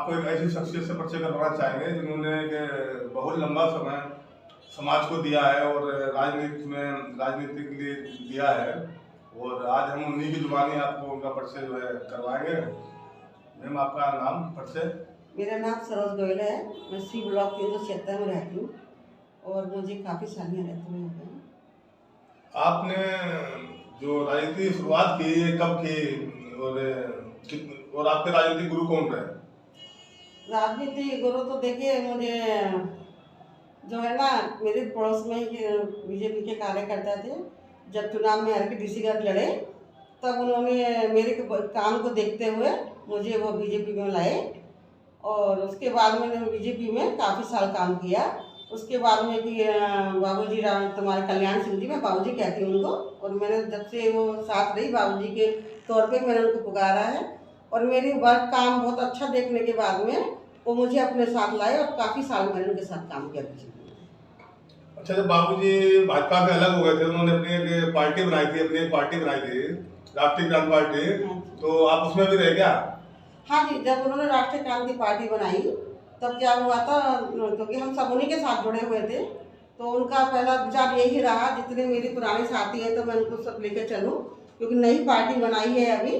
आपको एक ऐसी शख्सियत से परिचय करवाना चाहेंगे जिन्होंने एक बहुत लंबा समय समाज को दिया है और राजनीति के लिए दिया है, और आज हम उन्हीं की जुबानी आपको उनका परिचय जो है करवाएंगे। मैम, आपका नाम परिचय? मेरा नाम सरोज गोयल है। मैं सी ब्लॉक 376 में रहती हूँ और मुझे काफ़ी साल यहाँ रहते हुए हो गए। आपने जो राजनीति की शुरुआत की ये कब की, और आपके राजनीतिक गुरु कौन रहे? राजनीति गुरु तो देखिए, मुझे जो है ना, मेरे पड़ोस में ही बीजेपी के कार्यकर्ता थे। जब चुनाव में आर के डी सी लड़े तब उन्होंने मेरे काम को देखते हुए मुझे वो बीजेपी में लाए और उसके बाद मैंने बीजेपी में काफ़ी साल काम किया। उसके बाद में भी बाबूजी तुम्हारे कल्याण सिंह जी, मैं बाबूजी कहती हूँ उनको, और मैंने जब से वो साथ रही बाबूजी के तौर पे मैंने उनको पुकारा है और मेरी वर्क काम बहुत अच्छा देखने के बाद में वो मुझे अपने साथ लाए और काफ़ी साल मैंने उनके साथ काम किया बीजेपी में। अच्छा, जब बाबूजी भाजपा से अलग हो गए थे, उन्होंने अपनी एक पार्टी बनाई थी, राष्ट्रीय क्रांति पार्टी, तो आप उसमें भी रहे क्या? हाँ जी, जब उन्होंने राष्ट्रीय क्रांति पार्टी बनाई तब क्या हुआ था, क्योंकि हम सब उन्हीं के साथ जुड़े हुए थे, तो उनका पहला विचार यही रहा जितने मेरे पुराने साथी हैं तो मैं उनको सब लेके चलूँ, क्योंकि नई पार्टी बनाई है अभी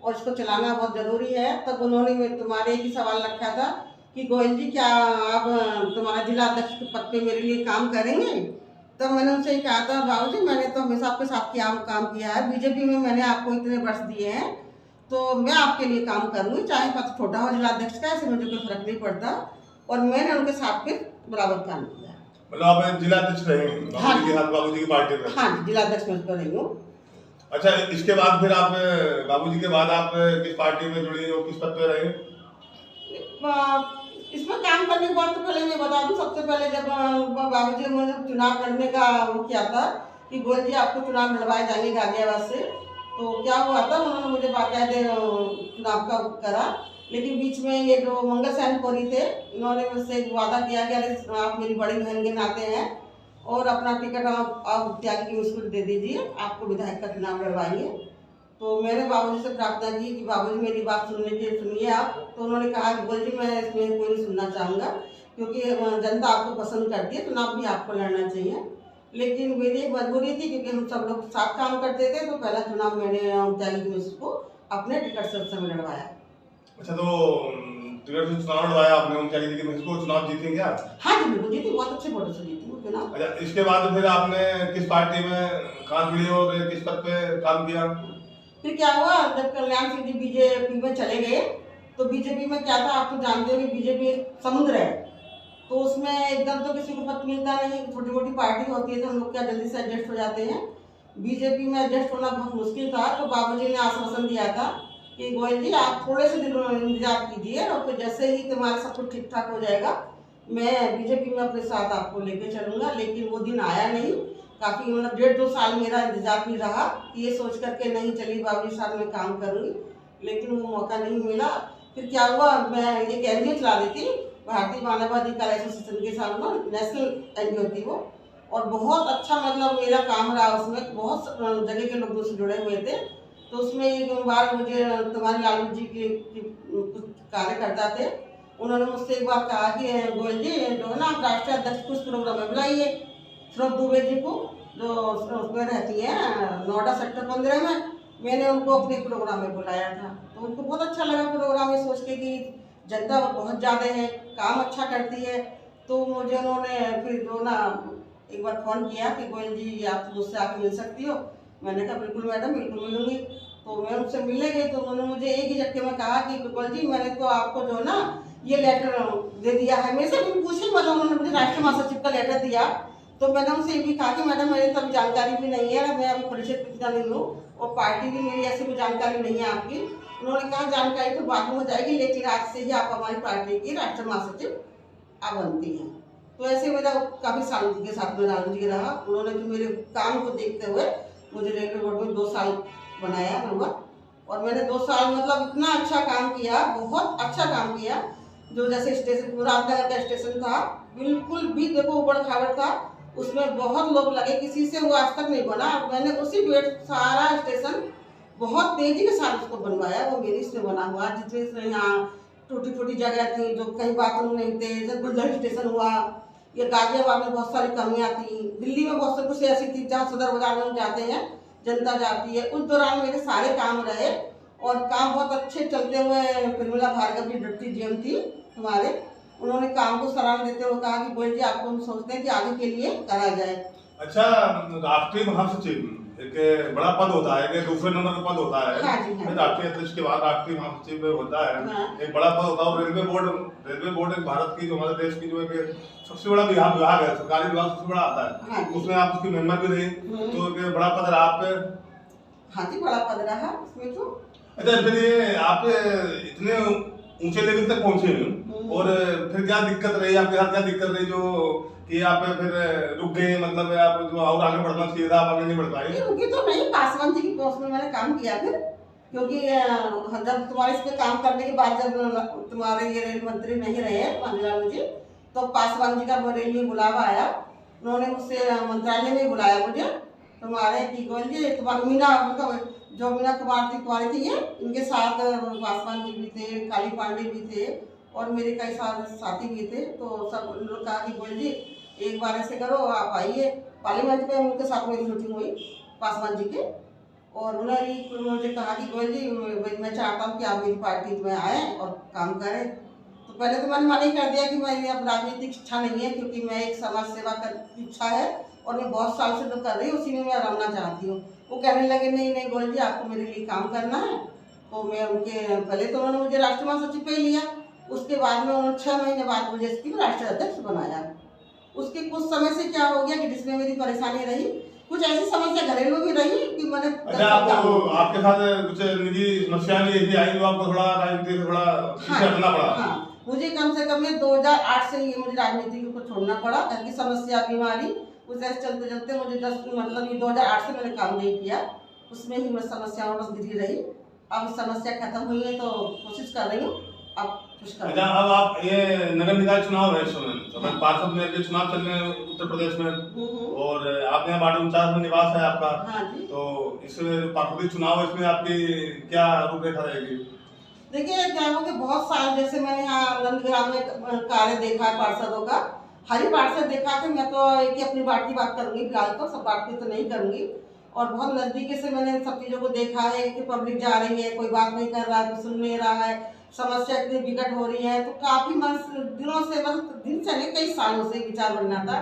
और इसको चलाना बहुत ज़रूरी है। तब उन्होंने तुम्हारे एक ही सवाल रखा था कि गोयल जी, क्या आप तुम्हारा जिला अध्यक्ष के पद पे मेरे लिए काम करेंगे? तब मैंने उनसे कहा था, बाबूजी मैंने तो हमेशा आपके साथ काम किया है, बीजेपी में मैंने आपको इतने वर्ष दिए हैं तो मैं आपके लिए काम करूँगी, चाहे पद छोटा हो जिला अध्यक्ष का, ऐसे मुझे कोई फर्क नहीं पड़ता। और मैंने उनके साथ फिर बराबर काम किया। मतलब आप जिला अध्यक्ष रहे? हाँ, बाबूजी की पार्टी में? हाँ, जिला अध्यक्ष में तो रही हूँ। अच्छा, इसके बाद फिर आप बाबूजी के बाद आप किस पार्टी में जुड़ी और किस पद पे रहे? इसमें काम करने के बाद तो पहले मैं बता दूं, सबसे पहले जब बाबूजी ने चुनाव लड़ने का वो किया था कि गोयल जी आपको चुनाव लड़वाए जाएंगे गाजियाबाद से, तो क्या हुआ था, उन्होंने मुझे बाकायदे चुनाव का करा, लेकिन बीच में ये जो मंगल सैन कोरी थे, इन्होंने मुझसे वादा किया कि अरे आप मेरी बड़ी बहन के नाते हैं और अपना टिकट आप त्यागी की मुझको दे दीजिए, आपको विधायक का चुनाव लड़वाएंगे। तो मैंने बाबूजी से प्रार्थना की कि बाबूजी मेरी बात सुनिए आप। तो उन्होंने कहा कि बोल जी, मैं इसमें कोई नहीं सुनना चाहूँगा, क्योंकि जनता आपको पसंद करती है, चुनाव भी आपको लड़ना चाहिए। लेकिन मेरी एक मजबूरी थी, क्योंकि हम सब लोग साथ काम करते थे, तो पहला चुनाव मैंने त्यागी मिश्र को अपने टिकट से उस समय लड़वाया। अच्छा, तो टिकट से चुनाव लड़वाया आपने उन त्यागी मिश्र को, चुनाव जीते क्या? हाँ जी, बिल्कुल जीती, बहुत अच्छे वोटों से जीती हूँ चुनाव। अच्छा, इसके बाद फिर आपने किस पार्टी में कहाँ जुड़ी और किस पद पे काम किया? फिर क्या हुआ, जब कल्याण सिंह जी बीजेपी में चले गए तो बीजेपी में क्या था, आप तो जानते हो कि बीजेपी एक समुद्र है, तो उसमें एकदम तो किसी को पद मिलता नहीं, छोटी मोटी पार्टी होती है तो हम लोग क्या जल्दी से एडजस्ट हो जाते हैं। बीजेपी में एडजस्ट होना बहुत मुश्किल था, तो बाबूजी ने आश्वासन दिया था कि गोयल जी आप थोड़े से दिन इंतजार कीजिए और फिर जैसे ही तुम्हारा सब कुछ ठीक ठाक हो जाएगा मैं बीजेपी में अपने साथ आपको लेके चलूँगा। लेकिन वो दिन आया नहीं, काफ़ी मतलब 1.5-2 साल मेरा इंतजार भी रहा, ये सोच करके नहीं चली बाबूजी साथ में काम करूँगी, लेकिन वो मौका नहीं मिला। फिर क्या हुआ, मैं एक एनजीओ चला रही थी, भारतीय मानवाधिकार एसोसिएशन के साथ में, नेशनल एनजीओ थी वो, और बहुत अच्छा मतलब मेरा काम रहा उसमें, बहुत जगह के लोग मुझसे जुड़े हुए थे। तो उसमें एक बार मुझे तुम्हारे लालू जी के कुछ कार्यकर्ता थे, उन्होंने मुझसे एक बार कहा कि गोयल जी जो है ना, आप राष्ट्रीय अध्यक्ष कुछ प्रोग्राम में बुलाइए श्रोत दुबे जी को, जो उसमें रहती है नोएडा सेक्टर 15 में। मैंने उनको अपने प्रोग्राम में बुलाया था, तो उनको बहुत अच्छा लगा प्रोग्राम में, सोच के कि जनता बहुत ज़्यादा है, काम अच्छा करती है। तो मुझे उन्होंने फिर जो ना एक बार फ़ोन किया कि गोयल जी आप मुझसे आके मिल सकती हो। मैंने कहा बिल्कुल मैडम, बिल्कुल मिलूंगी। तो मैं उनसे मिलने गई तो उन्होंने मुझे एक ही झटके में कहा कि गोयल जी मैंने तो आपको जो ना ये लेटर दे दिया है। मेरे से भी पूछी, मतलब उन्होंने मुझे राष्ट्रीय महासचिव का लेटर दिया, तो मैंने उनसे ये भी कहा कि मैडम मेरी तो अभी जानकारी भी नहीं है, मैं अभी परिषद पिछड़ा नहीं हूँ और पार्टी भी मेरी ऐसी कोई जानकारी नहीं है आपकी। उन्होंने कहा जानकारी तो बाद में हो जाएगी, लेकिन आज से ही आप हमारी पार्टी की राष्ट्रीय महासचिव आप बनती हैं। तो ऐसे मेरा काफ़ी साल के साथ में लालू जी रहा, उन्होंने भी मेरे काम को देखते हुए मुझे रेलवे बोर्ड में 2 साल बनाया नंबर, और मैंने 2 साल मतलब इतना अच्छा काम किया, बहुत अच्छा काम किया। जो जैसे स्टेशन मुरादनगर का स्टेशन था, बिल्कुल भी देखो उबड़ खाबड़ था, उसमें बहुत लोग लगे, किसी से वो आज तक नहीं बना। मैंने उसी डेट सारा स्टेशन बहुत तेजी के साथ उसको बनवाया, वो मेरी इसमें बना हुआ। जितने यहाँ टूटी फूटी जगह थी, जो कहीं बाथरूम नहीं थे, जैसे बुलंद स्टेशन हुआ, ये गाजियाबाद में बहुत सारी कमियां थी, दिल्ली में बहुत सारी कुछ ऐसी थी जहाँ सदर बाजार में हम जाते हैं जनता जाती है। उस दौरान मेरे सारे काम रहे और काम बहुत अच्छे चलते हुए निर्मला भार्गव जी डिप्टी जीएम थी हमारे, उन्होंने काम को सराहना देते हुए कहा कि गोयल जी आपको हम सोचते हैं कि आगे के लिए करा जाए। अच्छा, राष्ट्रीय महासचिव एक बड़ा पद होता है, एक दूसरे नंबर का पद होता है। हाँ जी, हाँ। राष्ट्रीय अध्यक्ष के बाद राष्ट्रीय महासचिव होता है। हाँ। एक बड़ा पद होता है। और रेलवे बोर्ड एक भारत की, जो हमारे देश की जो एक सबसे बड़ा विभाग है, सरकारी विभाग सबसे बड़ा आता है। हाँ। उसमें आप उसकी मेंबर भी रही, तो एक बड़ा पद रहा आप पे। हाँ जी, बड़ा पद रहा उसमें तो। अच्छा, फिर ये आप इतने ऊंचे लेवल तक पहुंचे और फिर क्या दिक्कत रही आपके साथ, क्या दिक्कत रही जो कि आप फिर रुक गए, मतलब आप जो और आगे बढ़ना चाहिए था, आप आगे नहीं बढ़ पाए? रुकी तो नहीं, पासवान जी की पोस्ट में मैंने काम किया फिर, क्योंकि जब तुम्हारे इस पे काम करने के बाद जब तुम्हारे ये रेल मंत्री नहीं रहे मंगलाल जी, तो पासवान जी का रेल में बुलावा आया, उन्होंने मुझसे मंत्रालय में बुलाया मुझे, तुम्हारे की गोयल जी तुम्हारे मीना, मतलब जो मीना कुमारी थी ये, इनके साथ पासवान जी भी थे, काली पांडे भी थे और मेरे कई साथी भी थे। तो सब लोग कहा कि गोयल जी एक बार ऐसे करो, आप आइए पार्लियामेंट पे। उनके साथ मेरी मीटिंग हुई पासवान जी के, और उन्होंने मुझे कहा कि गोयल जी मैं चाहता हूँ कि आप मेरी पार्टी में आए और काम करें। तो पहले तो मैंने मना ही कर दिया कि मेरी अब राजनीतिक इच्छा नहीं है, क्योंकि मैं एक समाज सेवा की इच्छा है और मैं बहुत साल से जो कर रही हूँ उसी में मैं रमना चाहती हूँ। वो कहने लगे नहीं नहीं गोयल जी आपको मेरे लिए काम करना है। तो मैं उनके पहले तो उन्होंने मुझे राष्ट्रीय महासचिव पे लिया, उसके बाद में उन्होंने 6 महीने बाद मुझे इसकी राष्ट्रीय अध्यक्ष बनाया। उसके कुछ समय से क्या हो गया कि जिसमें मेरी परेशानी रही, कुछ ऐसी समस्या घरेलू भी रही कि मैंने अच्छा, आपके साथ कुछ निजी समस्याएं भी आई जो आपको थोड़ा राजनीति से थोड़ा पीछे हटना पड़ा? हाँ, मुझे कम से कम 2008 से ये मुझे राजनीति को छोड़ना पड़ा, क्योंकि समस्या बीमारी कुछ ऐसे चलते चलते मुझे 10 मतलब ये 2008 से मैंने काम नहीं किया, उसमें ही मैं समस्याओं में घिरी रही। अब समस्या खत्म हुई है तो कोशिश कर रही हूँ अब कुछ कर। अच्छा, अब आप ये नगर निकाय चुनाव है इस समय, तो पार्षद में के चुनाव चल रहे हैं उत्तर प्रदेश में, और आपने यहाँ वार्ड 49 में निवास है आपका। हाँ जी। तो इस पार्षद चुनाव है, इसमें आपकी क्या रूपरेखा रहेगी? देखिए क्या हो कि बहुत साल जैसे मैंने यहाँ नंदग्राम में कार्य देखा है पार्षदों का, हरी पार्षद देखा कि मैं तो एक ही अपनी वार्ड की बात करूंगी फिलहाल, तो सब वार्ड की तो नहीं करूंगी। और बहुत नजदीकी से मैंने सब चीज़ों को देखा है कि पब्लिक जा रही है, कोई बात नहीं कर रहा है, कोई सुन नहीं रहा है, समस्या इतनी विकट हो रही है। तो काफी दिनों से, मतलब दिन से नहीं कई सालों से विचार बनना था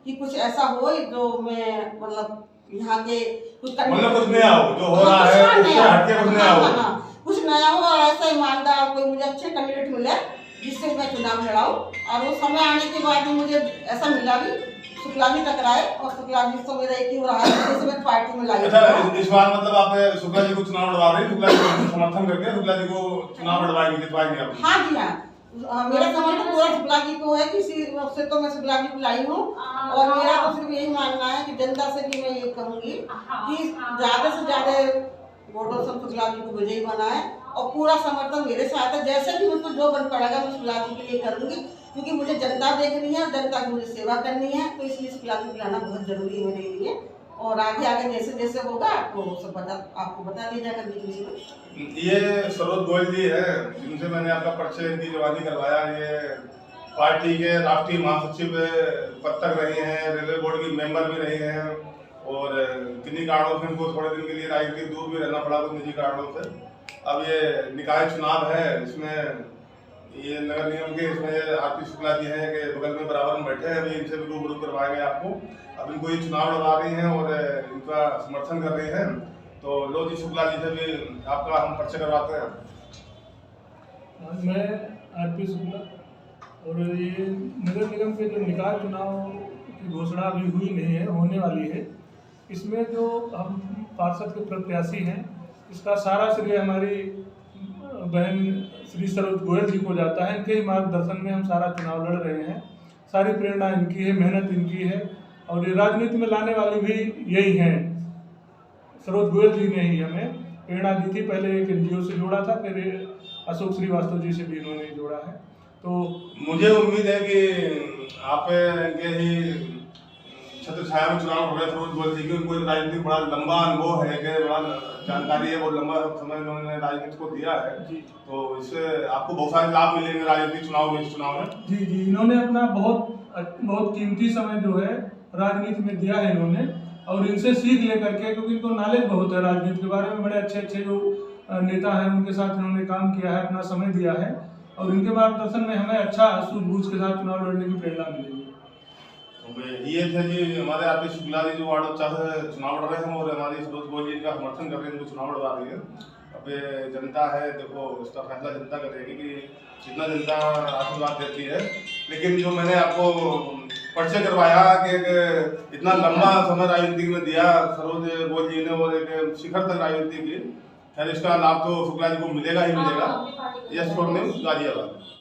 कि कुछ ऐसा हो जो मैं मतलब यहाँ के कुछ नया हो, जो हो रहा है उससे हटके कुछ नया हो। कुछ नया हो और ऐसा ईमानदार कोई मुझे अच्छे कैंडिडेट मिले जिससे मैं चुनाव लड़ाऊं। और वो समय आने के बाद भी मुझे ऐसा मिला भी, शुक्ला जी टकराए और शुक्ला जी तो मेरा एक ही हो रहा है, जैसे मैं पार्टी में लाई। अच्छा, इस बार मतलब आप शुक्ला जी को चुनाव लड़वा रहे हैं, शुक्ला जी को समर्थन करके शुक्ला जी को चुनाव लड़वाएंगे, जितवाएंगे आप? हाँ जी हाँ, मेरा समर्थन पूरा शुक्ला जी को है, किसी से तो मैं शुक्ला जी को लाई हूँ। और मेरा तो सिर्फ यही मानना है कि जनता से भी मैं ये कहूँगी कि ज्यादा से ज्यादा वोटों से शुक्ला जी को विजयी बनाए और पूरा समर्थन मेरे साथ है। जैसे भी मुझको जो बन पड़ेगा मैं शुक्ला जी के लिए करूँगी, क्योंकि मुझे जनता देखनी है और जनता की मुझे सेवा करनी है, तो इसलिए शुक्ला जी को लाना बहुत जरूरी है मेरे लिए। और आगे आगे जैसे जैसे होगा तो सब आपको बता दिया जाएगा बीच में। ये सरोज गोयल जी है जिनसे मैंने आपका परिचय, इनकी जवानी करवाया। ये पार्टी के राष्ट्रीय महासचिव पद तक रहे हैं, रेलवे बोर्ड की मेंबर भी रहे हैं, और किन्हीं कारणों से इनको थोड़े दिन के लिए राजनीतिक दूर भी रहना पड़ा, कुछ निजी कारणों से। अब ये निकाय चुनाव है, इसमें ये नगर निगम के, इसमें आरती शुक्ला जी हैं कि बगल में बराबर में बैठे हैं, अभी इनसे भी रूबरू करवाएंगे आपको। अब इनको ये चुनाव लड़ा रही हैं और इनका समर्थन कर रहे हैं, तो लो जी शुक्ला जी से भी आपका हम परिचय करवाते हैं। मैं आरती शुक्ला, और ये नगर निगम के जो निकाय चुनाव की घोषणा अभी हुई नहीं है, होने वाली है। इसमें जो हम पार्षद के प्रत्याशी हैं, इसका सारा श्रेय हमारी बहन श्री सरोज गोयल जी को जाता है। इनके ही मार्गदर्शन में हम सारा चुनाव लड़ रहे हैं, सारी प्रेरणा इनकी है, मेहनत इनकी है, और ये राजनीति में लाने वाली भी यही हैं। सरोज गोयल जी ने ही हमें प्रेरणा दी थी, पहले एक NGO से जोड़ा था, फिर अशोक श्रीवास्तव जी से भी इन्होंने जोड़ा है। तो मुझे उम्मीद है कि आप इनके ही छत्र छाया में चुनाव हो रहे हैं सरोज गोयल जी की, उनको एक राजनीतिक बड़ा लंबा अनुभव है, कि बड़ा जानकारी है, बहुत लंबा समय उन्होंने राजनीति को दिया है, तो इससे आपको बहुत सारे लाभ मिलेंगे राजनीतिक चुनाव में, इस चुनाव में। जी जी, इन्होंने अपना बहुत कीमती समय जो है राजनीति में दिया है इन्होंने, और इनसे सीख लेकर के, क्योंकि इनको नॉलेज बहुत है राजनीति के बारे में, बड़े अच्छे अच्छे जो नेता हैं उनके साथ इन्होंने काम किया है, अपना समय दिया है, और इनके मार्गदर्शन में हमें अच्छा सूझबूझ के साथ चुनाव लड़ने की प्रेरणा मिलेगी। ये थे जी हमारे आरपी शुक्ला जी, जो वार्ड 50 से चुनाव लड़ रहे हैं और हमारी सरोज गोयल जी का समर्थन कर रहे हैं, उनको चुनाव लड़वा रही है। अब ये जनता है, देखो इसका फैसला जनता करेगी कि जितना जनता आशीर्वाद देती है। लेकिन जो मैंने आपको परिचय करवाया कि इतना लंबा समय राजनीति में दिया सरोज गोयल जी ने, और एक शिखर तक राजनीति की, खैर इसका लाभ तो शुक्ला जी को मिलेगा ही मिलेगा। Yes for news, Ghaziabad.